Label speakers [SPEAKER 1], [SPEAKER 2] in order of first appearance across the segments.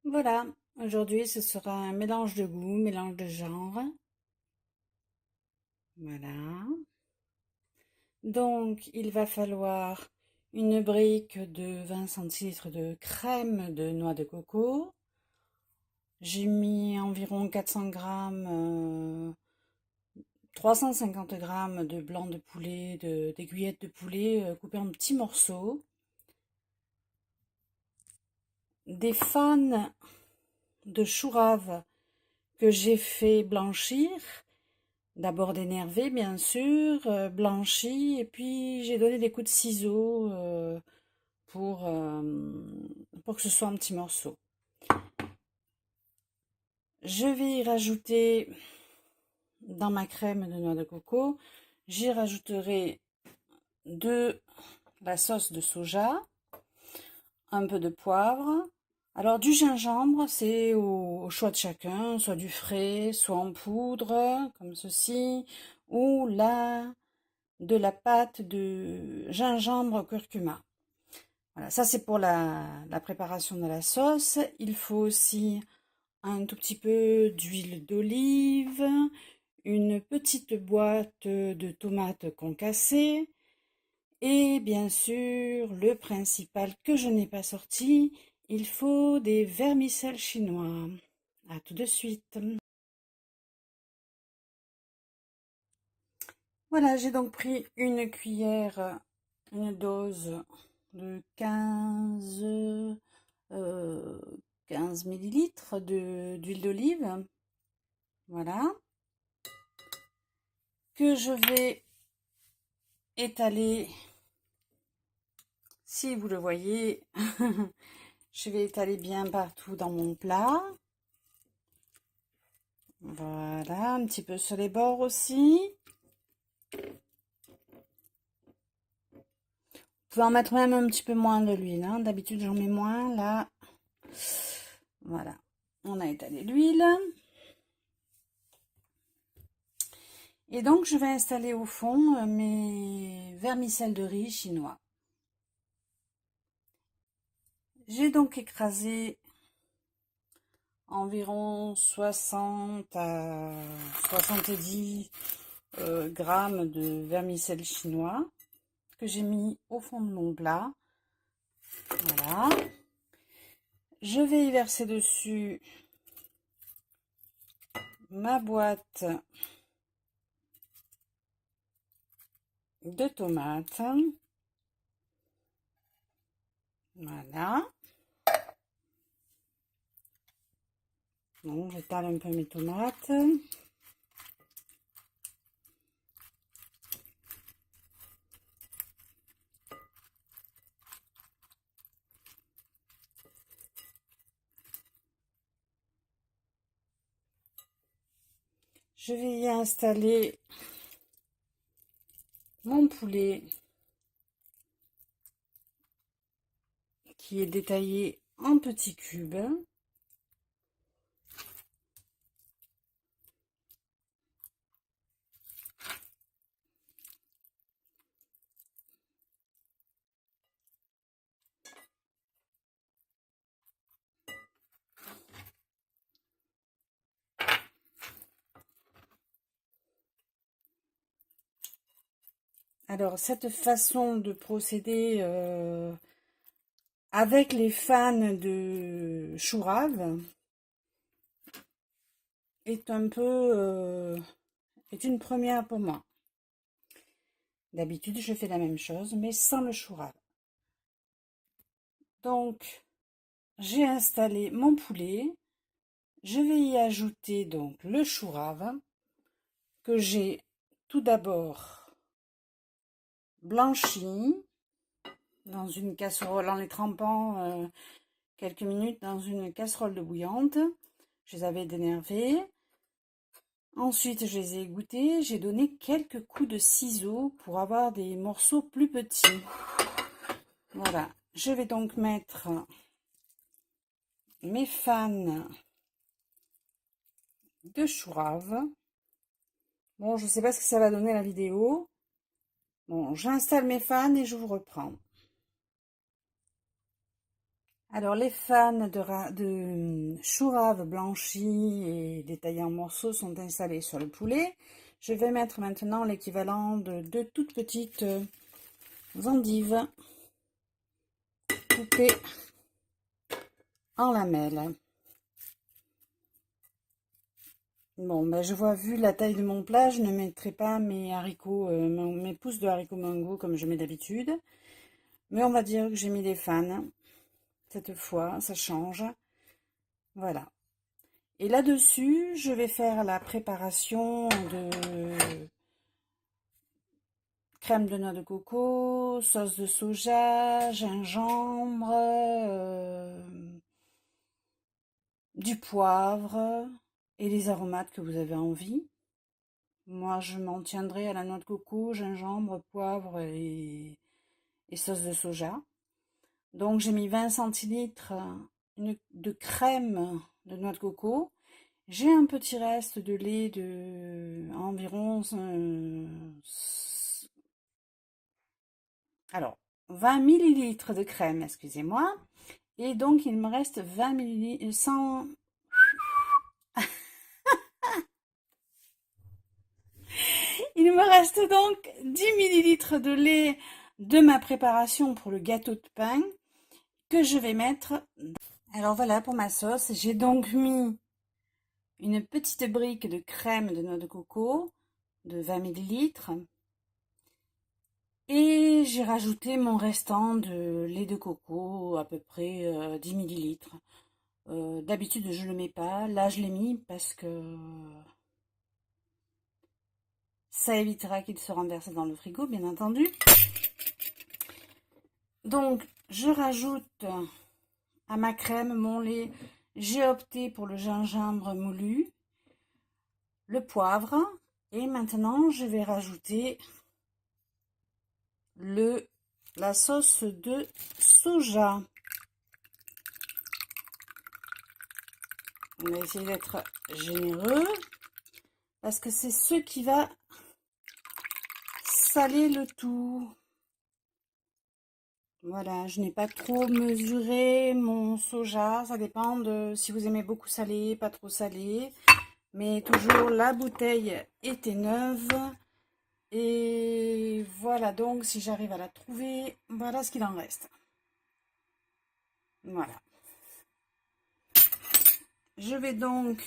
[SPEAKER 1] Voilà, aujourd'hui ce sera un mélange de goût, mélange de genre. Voilà. Donc il va falloir une brique de 20 centilitres de crème de noix de coco. J'ai mis environ 400 grammes, 350 grammes de blanc de poulet, d'aiguillettes de poulet coupées en petits morceaux. Des fans de chou rave que j'ai fait blanchir. D'abord d'énerver, bien sûr, blanchi, et puis j'ai donné des coups de ciseaux pour, euh, pour que ce soit un petit morceau. Je vais y rajouter dans ma crème de noix de coco, j'y rajouterai de la sauce de soja, un peu de poivre. Alors du gingembre, c'est au choix de chacun, soit du frais, soit en poudre, comme ceci, ou là de la pâte de gingembre curcuma. Voilà, ça c'est pour la préparation de la sauce. Il faut aussi un tout petit peu d'huile d'olive, une petite boîte de tomates concassées et bien sûr le principal que je n'ai pas sorti, il faut des vermicelles chinois. À tout de suite. Voilà, j'ai donc pris une cuillère, une dose de euh, 15 millilitres d'huile d'olive. Voilà. Que je vais étaler, si vous le voyez, je vais étaler bien partout dans mon plat. Voilà, un petit peu sur les bords aussi. Vous pouvez en mettre même un petit peu moins de l'huile, hein. D'habitude, j'en mets moins. Là, voilà. On a étalé l'huile. Et donc, je vais installer au fond mes vermicelles de riz chinois. J'ai donc écrasé environ 60 à 70 grammes de vermicelles chinois que j'ai mis au fond de mon plat. Voilà. Je vais y verser dessus ma boîte de tomates. Voilà. Donc, j'étale un peu mes tomates. Je vais y installer mon poulet qui est détaillé en petits cubes. Alors, cette façon de procéder avec les fans de chou rave est un peu est une première pour moi. D'habitude, je fais la même chose, mais sans le chou rave. Donc, j'ai installé mon poulet. Je vais y ajouter donc le chou rave que j'ai tout d'abord blanchi dans une casserole en les trempant quelques minutes dans une casserole de bouillante. Je les avais dénervés. Ensuite, je les ai égouttées. J'ai donné quelques coups de ciseaux pour avoir des morceaux plus petits. Voilà. Je vais donc mettre mes fans de chou rave. Bon, je ne sais pas ce que ça va donner la vidéo. Bon, j'installe mes fans et je vous reprends. Alors, les fans de chou rave blanchi et détaillé en morceaux sont installés sur le poulet. Je vais mettre maintenant l'équivalent de deux toutes petites endives coupées en lamelles. Bon, ben je vois, vu la taille de mon plat, je ne mettrai pas mes haricots, mes pousses de haricots mango comme je mets d'habitude. Mais on va dire que j'ai mis des fans. Cette fois, ça change. Voilà. Et là-dessus, je vais faire la préparation de crème de noix de coco, sauce de soja, gingembre, du poivre et les aromates que vous avez envie. Moi, je m'en tiendrai à la noix de coco, gingembre, poivre et sauce de soja. Donc, j'ai mis 20 centilitres de crème de noix de coco. J'ai un petit reste de lait de environ 20 millilitres de crème, excusez-moi. Et donc, il me reste 20 millilitres, 100... Il me reste donc 10 millilitres de lait de ma préparation pour le gâteau de pain que je vais mettre. Alors voilà pour ma sauce. J'ai donc mis une petite brique de crème de noix de coco de 20 millilitres. Et j'ai rajouté mon restant de lait de coco, à peu près 10 millilitres. D'habitude, je ne le mets pas. Là, je l'ai mis parce que ça évitera qu'il se renverse dans le frigo, bien entendu. Donc, je rajoute à ma crème, mon lait. J'ai opté pour le gingembre moulu, le poivre. Et maintenant, je vais rajouter la sauce de soja. On va essayer d'être généreux parce que c'est ce qui va saler le tout. Voilà, je n'ai pas trop mesuré mon soja. Ça dépend de si vous aimez beaucoup salé, pas trop salé. Mais toujours la bouteille était neuve. Et voilà donc, si j'arrive à la trouver, voilà ce qu'il en reste. Voilà. Je vais donc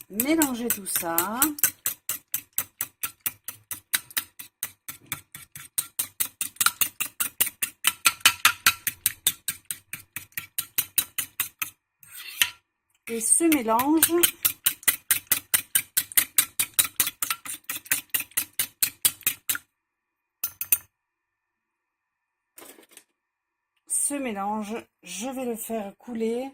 [SPEAKER 1] mélanger tout ça. Et ce mélange je vais le faire couler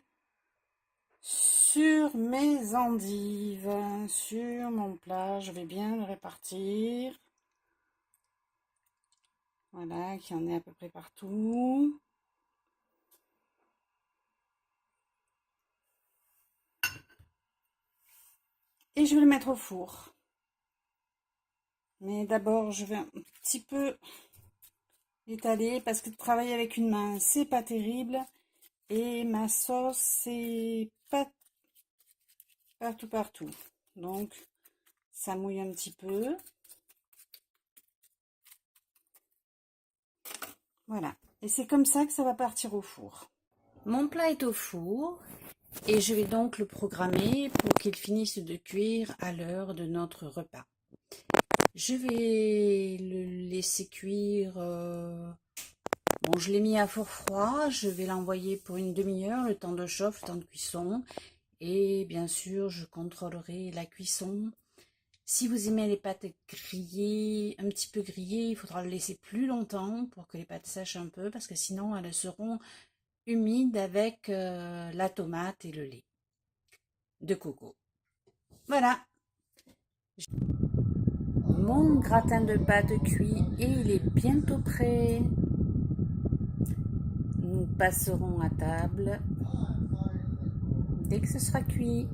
[SPEAKER 1] sur mes endives, sur mon plat. Je vais bien le répartir. Voilà, qu'il y en ait à peu près partout. Et je vais le mettre au four. Mais d'abord, je vais un petit peu étaler parce que travailler avec une main, c'est pas terrible. Et ma sauce, c'est pas partout. Donc, ça mouille un petit peu. Voilà. Et c'est comme ça que ça va partir au four. Mon plat est au four. Et je vais donc le programmer pour qu'il finisse de cuire à l'heure de notre repas. Je vais le laisser cuire. Bon, je l'ai mis à four froid. Je vais l'envoyer pour une demi-heure, le temps de chauffe, le temps de cuisson. Et bien sûr, je contrôlerai la cuisson. Si vous aimez les pâtes grillées, un petit peu grillées, il faudra le laisser plus longtemps pour que les pâtes sèchent un peu, parce que sinon elles seront humides avec la tomate et le lait de coco. Voilà. Mon gratin de pâte cuit et il est bientôt prêt. Nous passerons à table dès que ce sera cuit.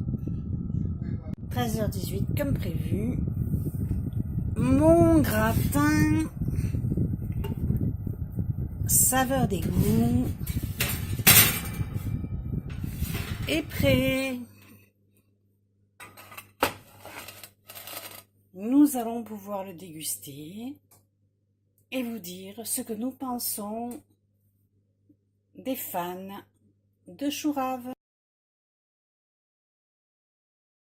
[SPEAKER 1] 13h18 comme prévu. Mon gratin saveur des goûts est prêt. Nous allons pouvoir le déguster et vous dire ce que nous pensons des fans de chou rave.